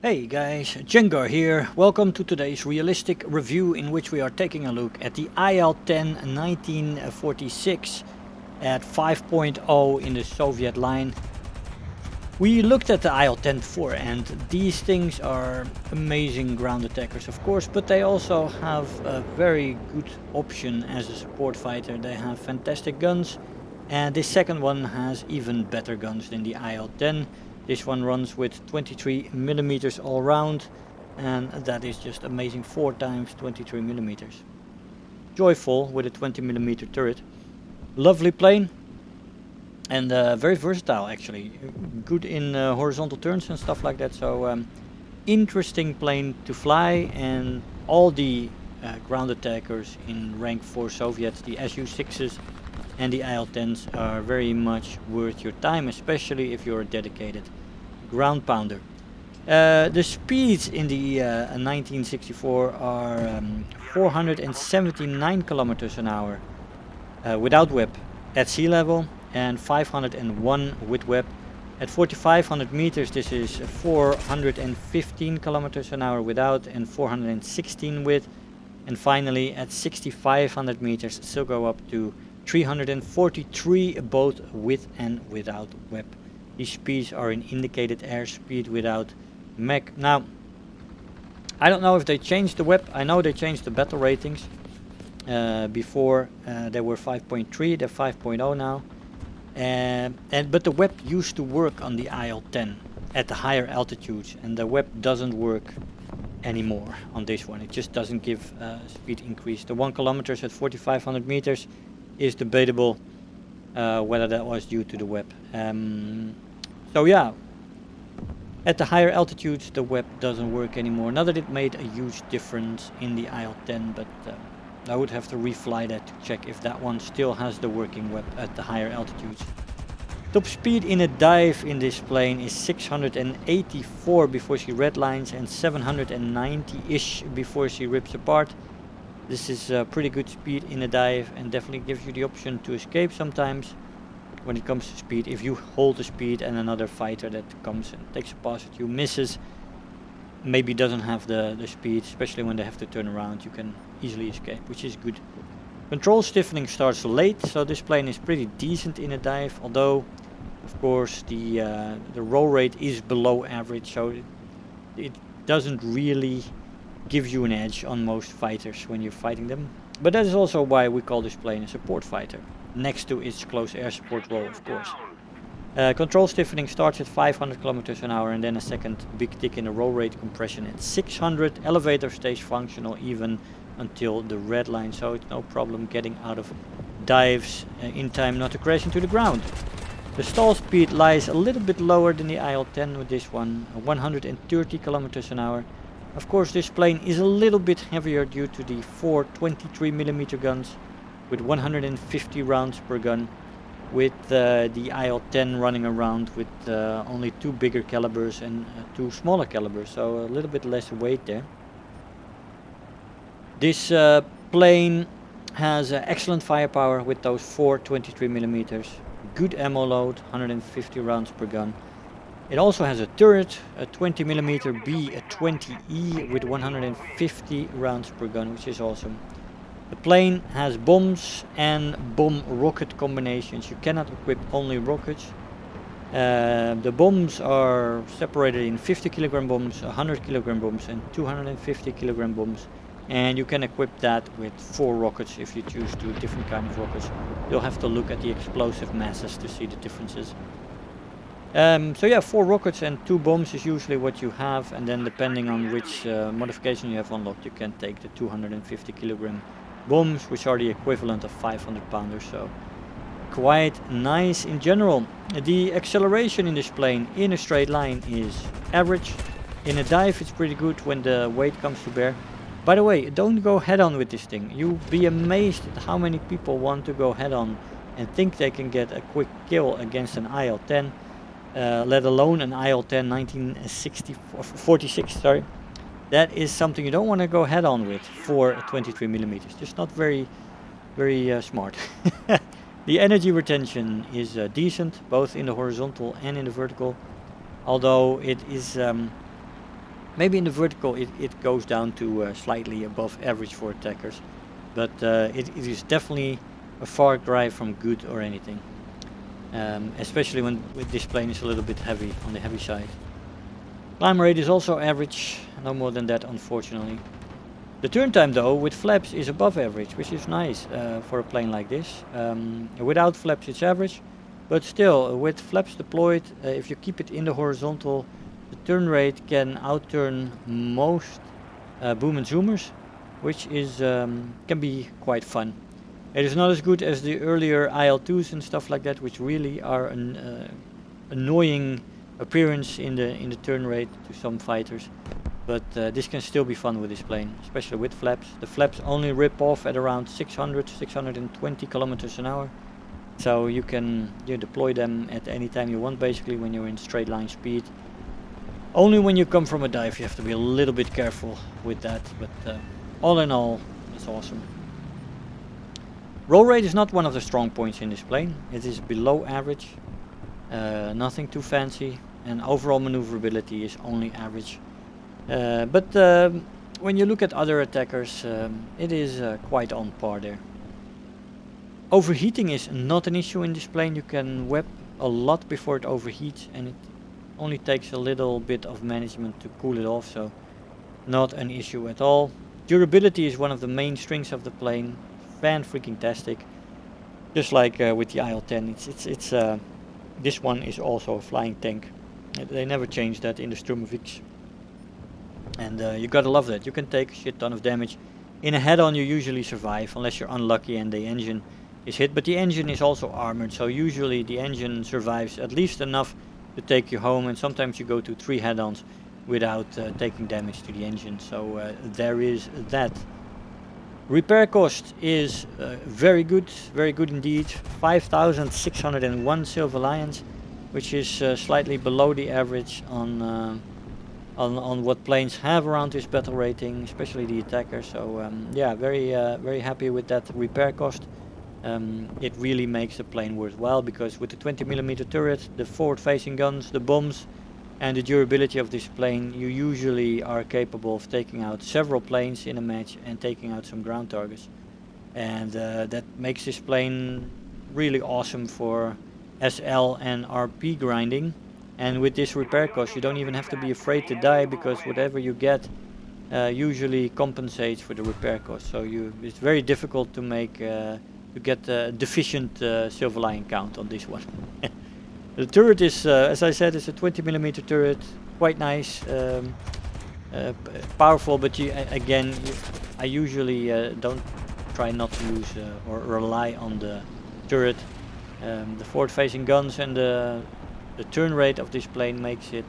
Hey guys, Jengar here. Welcome to today's realistic review in which we are taking a look at the IL-10 1946 at 5.0 in the Soviet line. We looked at the IL-10 before, and these things are amazing ground attackers of course, but they also have a very good option as a support fighter. They have fantastic guns, and this second one has even better guns than the IL-10. This one runs with 23mm all round, and that is just amazing. 4 times 23mm. Joyful with a 20mm turret. Lovely plane, and very versatile actually. Good in horizontal turns and stuff like that. So interesting plane to fly, and all the ground attackers in rank 4 Soviets, the Su-6s and the IL-10s, are very much worth your time, especially if you're a dedicated ground pounder. The speeds in the 1964 are 479 kilometers an hour without WEP at sea level, and 501 with WEP. At 4500 meters this is 415 kilometers an hour without, and 416 with. And finally at 6500 meters still go up to 343 both with and without WEP. These speeds are in indicated airspeed without Mach. Now, I don't know if they changed the WEP. I know they changed the battle ratings. Before they were 5.3, they're 5.0 now. But the WEP used to work on the IL-10 at the higher altitudes, and the WEP doesn't work anymore on this one. It just doesn't give speed increase. The 1 kilometers at 4500 meters is debatable whether that was due to the WEP. So yeah, at the higher altitudes the WEP doesn't work anymore. Not that it made a huge difference in the IL-10, but I would have to refly that to check if that one still has the working WEP at the higher altitudes. Top speed in a dive in this plane is 684 before she redlines, and 790-ish before she rips apart. This is pretty good speed in a dive, and definitely gives you the option to escape sometimes when it comes to speed. If you hold the speed and another fighter that comes and takes a pass at you misses, maybe doesn't have the speed, especially when they have to turn around, you can easily escape, which is good. Control stiffening starts late, so this plane is pretty decent in a dive, although of course the roll rate is below average, so it doesn't really give you an edge on most fighters when you're fighting them. But that is also why we call this plane a support fighter, next to its close air support role of course. Control stiffening starts at 500 kilometers an hour, and then a second big tick in the roll rate compression at 600. Elevator stays functional even until the red line, so it's no problem getting out of dives in time not to crash into the ground. The stall speed lies a little bit lower than the IL-10 with this one, 130 kilometers an hour. Of course this plane is a little bit heavier due to the 4 23mm guns with 150 rounds per gun, with the IL-10 running around with only 2 bigger calibers and 2 smaller calibers, so a little bit less weight there. This plane has excellent firepower with those 4 23mm, good ammo load, 150 rounds per gun. It also has a turret, a 20mm B, a 20E with 150 rounds per gun, which is awesome. The plane has bombs and bomb rocket combinations. You cannot equip only rockets. The bombs are separated in 50 kilogram bombs, 100 kilogram bombs and 250 kilogram bombs. And you can equip that with 4 rockets if you choose to, different kind of rockets. You'll have to look at the explosive masses to see the differences. So yeah, 4 rockets and 2 bombs is usually what you have, and then depending on which modification you have unlocked, you can take the 250 kilogram bombs, which are the equivalent of 500 pounders, so quite nice in general. The acceleration in this plane in a straight line is average. In a dive it's pretty good when the weight comes to bear. By the way, don't go head on with this thing. You'll be amazed at how many people want to go head on and think they can get a quick kill against an IL-10. Let alone an IL-10 1946, sorry. That is something you don't want to go head on with for 23mm. Just not very smart. The energy retention is decent, both in the horizontal and in the vertical. Although it is Maybe in the vertical it goes down to slightly above average for attackers, but it is definitely a far cry from good or anything. Especially when this plane is a little bit heavy, on the heavy side. Climb rate is also average, no more than that unfortunately. The turn time though with flaps is above average, which is nice for a plane like this. Without flaps it's average, but still with flaps deployed, if you keep it in the horizontal, the turn rate can outturn most boom and zoomers, which is can be quite fun. It is not as good as the earlier IL-2s and stuff like that, which really are an annoying appearance in the turn rate to some fighters. But this can still be fun with this plane, especially with flaps. The flaps only rip off at around 620 kilometers an hour. So you can deploy them at any time you want, basically, when you're in straight line speed. Only when you come from a dive you have to be a little bit careful with that, but all in all, it's awesome. Roll rate is not one of the strong points in this plane. It is below average, nothing too fancy, and overall maneuverability is only average. But when you look at other attackers, it is quite on par there. Overheating is not an issue in this plane. You can web a lot before it overheats, and it only takes a little bit of management to cool it off, so not an issue at all. Durability is one of the main strengths of the plane. Fan-freaking-tastic. Just like with the IL-10, this one is also a flying tank. They never changed that in the Sturmovix. And you gotta love that. You can take a shit ton of damage. In a head-on you usually survive, unless you're unlucky and the engine is hit. But the engine is also armored, so usually the engine survives at least enough to take you home. And sometimes you go to 3 head-ons without taking damage to the engine. So there is that. Repair cost is very good indeed. 5,601 Silver Lions, which is slightly below the average on what planes have around this battle rating, especially the attacker. So yeah, very happy with that repair cost. It really makes the plane worthwhile, because with the 20mm turret, the forward-facing guns, the bombs, and the durability of this plane, you usually are capable of taking out several planes in a match and taking out some ground targets. And that makes this plane really awesome for SL and RP grinding. And with this repair cost, you don't even have to be afraid to die, because whatever you get usually compensates for the repair cost. So it's very difficult to get a deficient Silver Lion count on this one. The turret is, as I said, it's a 20mm turret, quite nice, powerful, but I usually don't try not to use or rely on the turret. The forward-facing guns and the turn rate of this plane makes it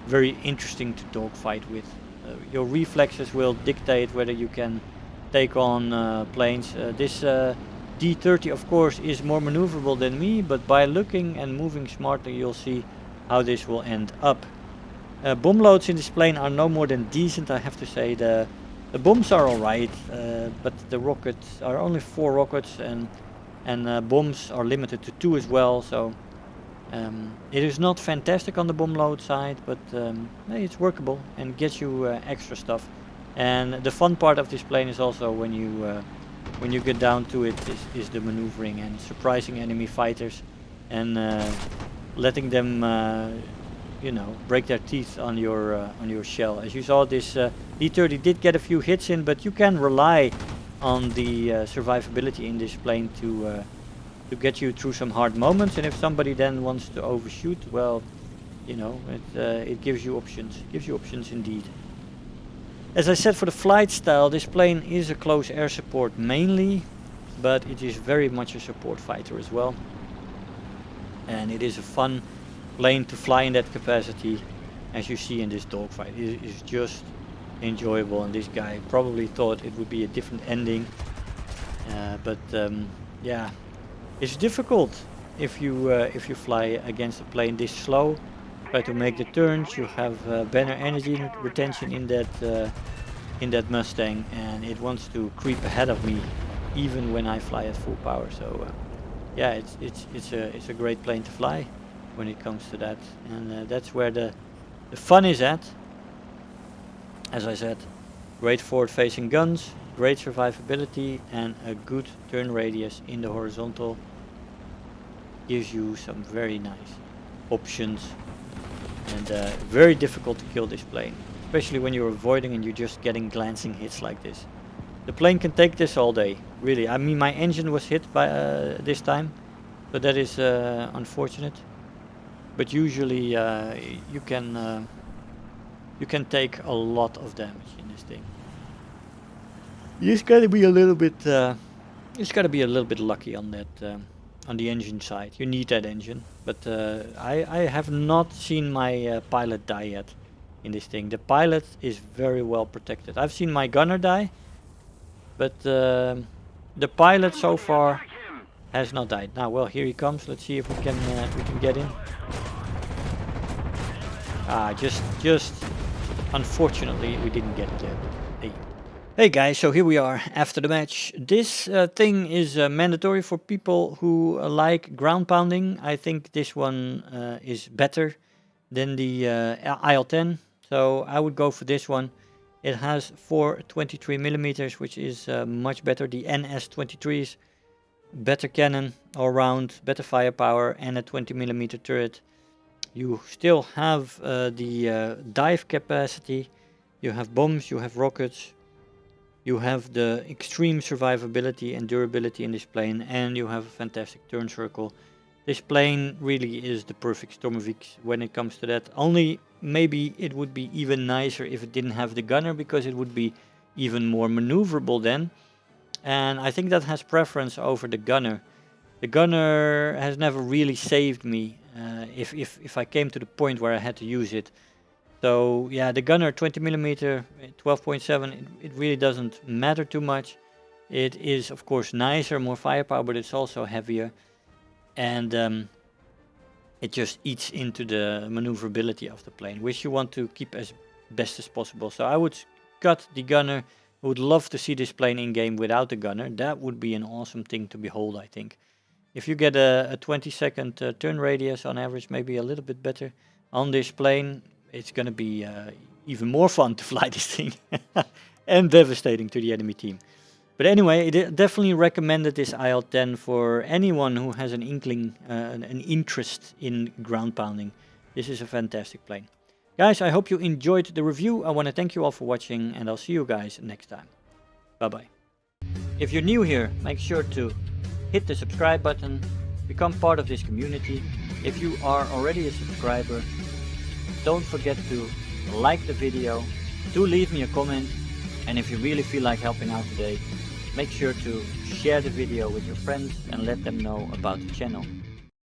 very interesting to dogfight with. Your reflexes will dictate whether you can take on planes. This D30 of course is more maneuverable than me, but by looking and moving smartly you'll see how this will end up. Bomb loads in this plane are no more than decent, I have to say. The bombs are alright, but the rockets are only 4 rockets, and bombs are limited to 2 as well, so it is not fantastic on the bomb load side, but hey, it's workable and gets you extra stuff. And the fun part of this plane is also when you get down to it is the maneuvering and surprising enemy fighters and letting them break their teeth on your shell. As you saw, this D30 did get a few hits in, but you can rely on the survivability in this plane to get you through some hard moments. And if somebody then wants to overshoot, well, it gives you options. It gives you options indeed. As I said, for the flight style, this plane is a close air support mainly, but it is very much a support fighter as well. And it is a fun plane to fly in that capacity, as you see in this dogfight. It is just enjoyable, and this guy probably thought it would be a different ending. But yeah, it's difficult if you fly against a plane this slow. Try to make the turns. You have better energy retention in that Mustang, and it wants to creep ahead of me even when I fly at full power. So yeah, it's a great plane to fly when it comes to that, and that's where the fun is at. As I said, great forward facing guns, great survivability, and a good turn radius in the horizontal gives you some very nice options, and very difficult to kill this plane, especially when you're avoiding and you're just getting glancing hits like this. The plane can take this all day, really. I mean, my engine was hit by this time, but that is unfortunate. But usually you can take a lot of damage in this thing. You just gotta be a little bit lucky on that, on the engine side. You need that engine, but I have not seen my pilot die yet in this thing. The pilot is very well protected. I've seen my gunner die, but the pilot so far has not died. Now, well, here he comes. Let's see if we can get in. Just unfortunately we didn't get it yet. Hey guys, so here we are after the match. This thing is mandatory for people who like ground pounding. I think this one is better than the IL-10, so I would go for this one. It has 423mm, which is much better. The NS23 is better cannon all round, better firepower, and a 20mm turret. You still have the dive capacity, you have bombs, you have rockets, you have the extreme survivability and durability in this plane, and you have a fantastic turn circle. This plane really is the perfect Stormovik when it comes to that. Only maybe it would be even nicer if it didn't have the gunner, because it would be even more maneuverable then. And I think that has preference over the gunner. The gunner has never really saved me if I came to the point where I had to use it. So yeah, the gunner 20mm 12.7, it really doesn't matter too much. It is of course nicer, more firepower, but it's also heavier, and it just eats into the maneuverability of the plane, which you want to keep as best as possible. So I would cut the gunner. I would love to see this plane in game without the gunner. That would be an awesome thing to behold, I think. If you get a 20-second turn radius on average, maybe a little bit better on this plane, it's going to be even more fun to fly this thing and devastating to the enemy team. But anyway, it definitely recommended this IL-10 for anyone who has an inkling, an interest in ground pounding. This is a fantastic plane. Guys, I hope you enjoyed the review. I want to thank you all for watching, and I'll see you guys next time. Bye-bye. If you're new here, make sure to hit the subscribe button, become part of this community. If you are already a subscriber, don't forget to like the video, do leave me a comment, and if you really feel like helping out today, make sure to share the video with your friends and let them know about the channel.